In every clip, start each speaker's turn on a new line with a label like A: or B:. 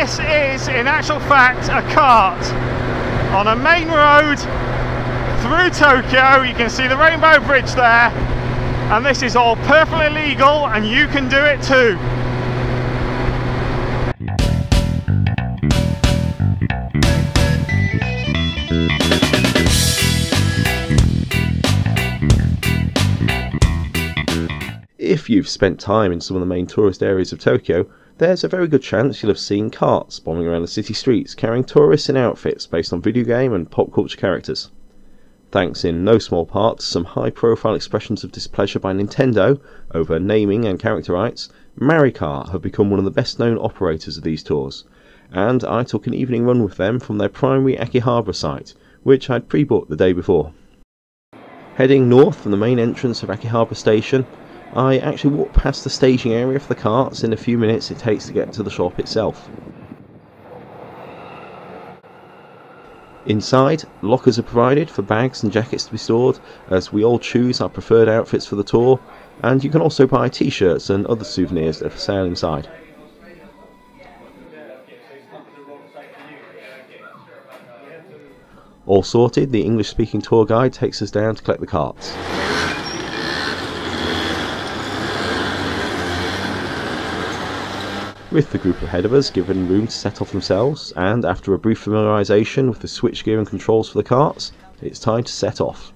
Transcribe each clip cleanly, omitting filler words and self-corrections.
A: This is in actual fact a kart on a main road through Tokyo. You can see the Rainbow Bridge there, and this is all perfectly legal and you can do it too.
B: If you've spent time in some of the main tourist areas of Tokyo, there's a very good chance you'll have seen carts bombing around the city streets carrying tourists in outfits based on video game and pop culture characters. Thanks in no small part to some high-profile expressions of displeasure by Nintendo over naming and character rights, MariCar have become one of the best-known operators of these tours, and I took an evening run with them from their primary Akihabara site, which I'd pre-booked the day before. Heading north from the main entrance of Akihabara Station, I actually walked past the staging area for the carts in the few minutes it takes to get to the shop itself. Inside, lockers are provided for bags and jackets to be stored, as we all choose our preferred outfits for the tour, and you can also buy t-shirts and other souvenirs that are for sale inside. All sorted, the English-speaking tour guide takes us down to collect the carts. With the group ahead of us given room to set off themselves, and after a brief familiarisation with the switchgear and controls for the carts, it's time to set off.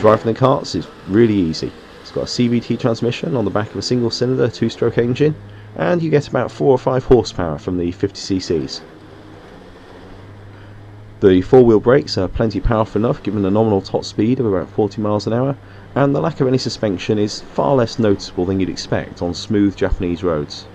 B: Driving the carts is really easy. It's got a CVT transmission on the back of a single cylinder 2-stroke engine, and you get about 4 or 5 horsepower from the 50cc's. The 4-wheel brakes are plenty powerful enough given the nominal top speed of about 40 miles an hour, and the lack of any suspension is far less noticeable than you'd expect on smooth Japanese roads.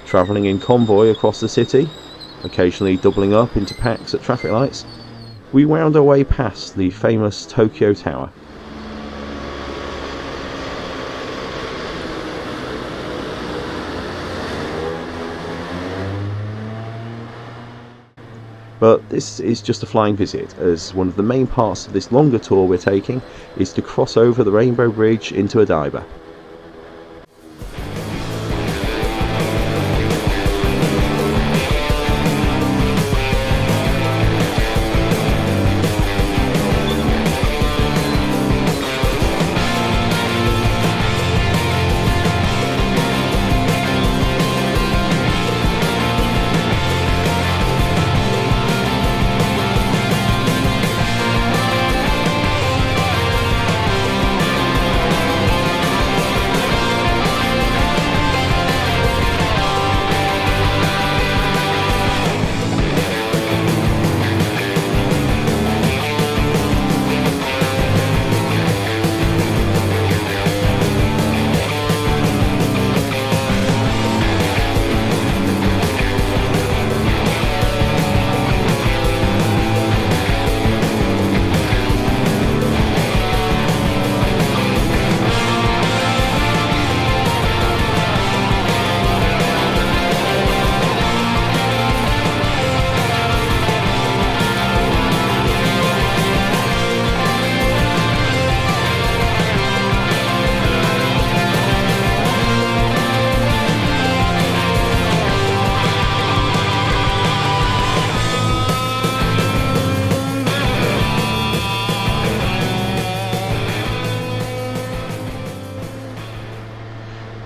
B: Travelling in convoy across the city, occasionally doubling up into packs at traffic lights, we wound our way past the famous Tokyo Tower. But this is just a flying visit, as one of the main parts of this longer tour we're taking is to cross over the Rainbow Bridge into Odaiba.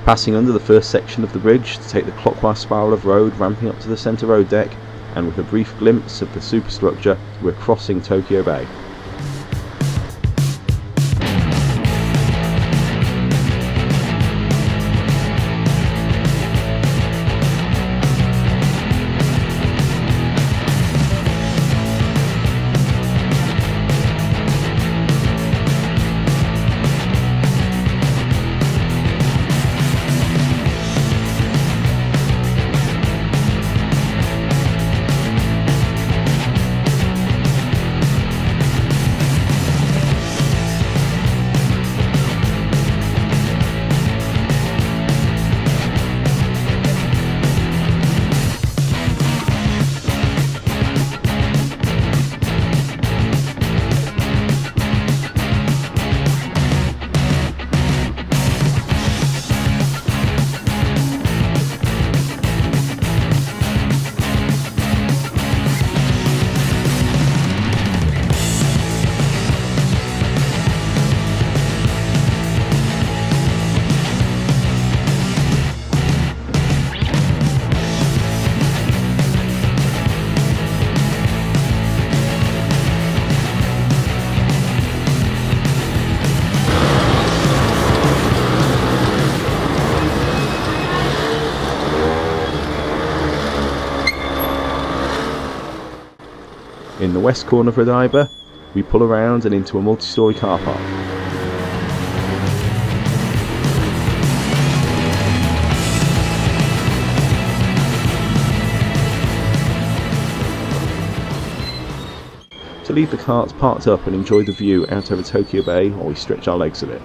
B: Passing under the first section of the bridge to take the clockwise spiral of road ramping up to the centre road deck, and with a brief glimpse of the superstructure, we're crossing Tokyo Bay. In the west corner of Odaiba, we pull around and into a multi-storey car park. To leave the carts parked up and enjoy the view out over Tokyo Bay while we stretch our legs a bit.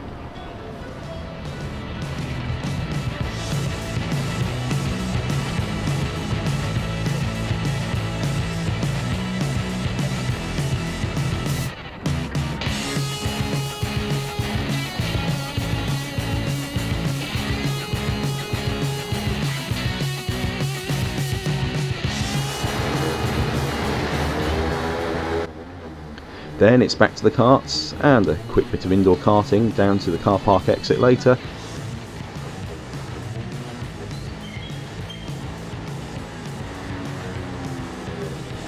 B: Then it's back to the carts and a quick bit of indoor karting down to the car park exit later.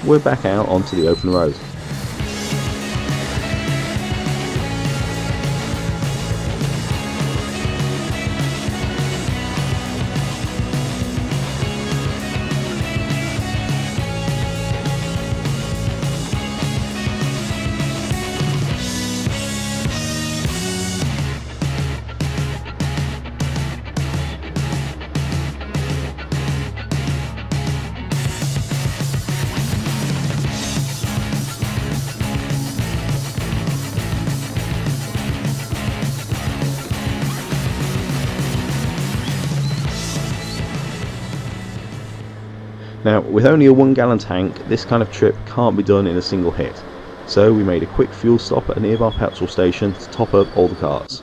B: We're back out onto the open road. Now, with only a 1-gallon tank, this kind of trip can't be done in a single hit, so we made a quick fuel stop at a nearby petrol station to top up all the carts.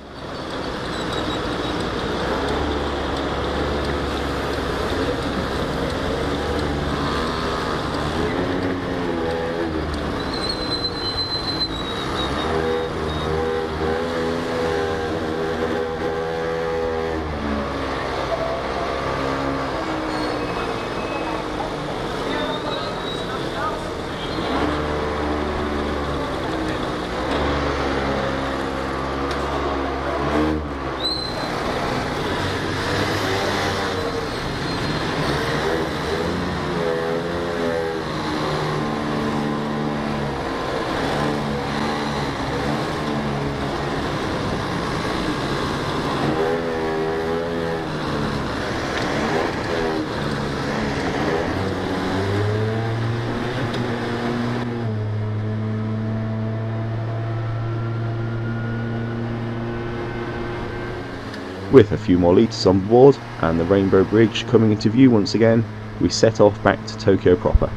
B: With a few more litres on board and the Rainbow Bridge coming into view once again, we set off back to Tokyo proper.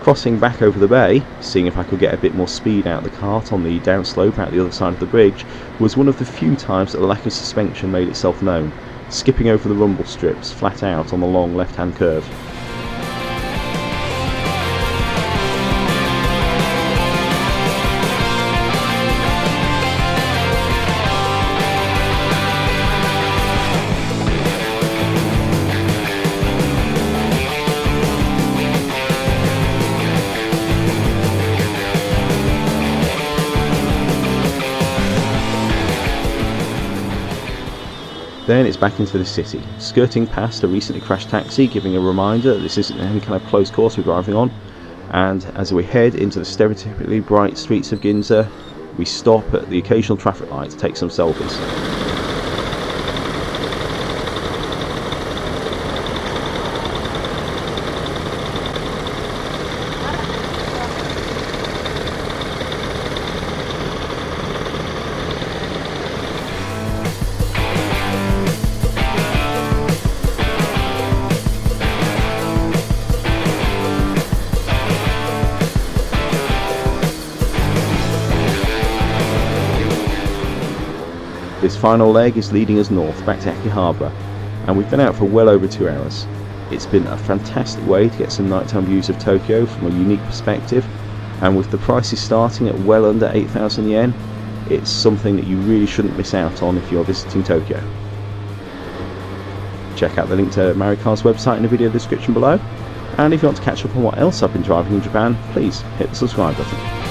B: Crossing back over the bay, seeing if I could get a bit more speed out of the cart on the downslope out the other side of the bridge, was one of the few times that the lack of suspension made itself known, skipping over the rumble strips flat out on the long left-hand curve. Then it's back into the city, skirting past a recently crashed taxi, giving a reminder that this isn't any kind of close course we're driving on. And as we head into the stereotypically bright streets of Ginza, we stop at the occasional traffic light to take some selfies. This final leg is leading us north back to Akihabara, and we've been out for well over 2 hours. It's been a fantastic way to get some nighttime views of Tokyo from a unique perspective, and with the prices starting at well under 8,000 yen, it's something that you really shouldn't miss out on if you're visiting Tokyo. Check out the link to MariCar's website in the video description below, and if you want to catch up on what else I've been driving in Japan, please hit the subscribe button.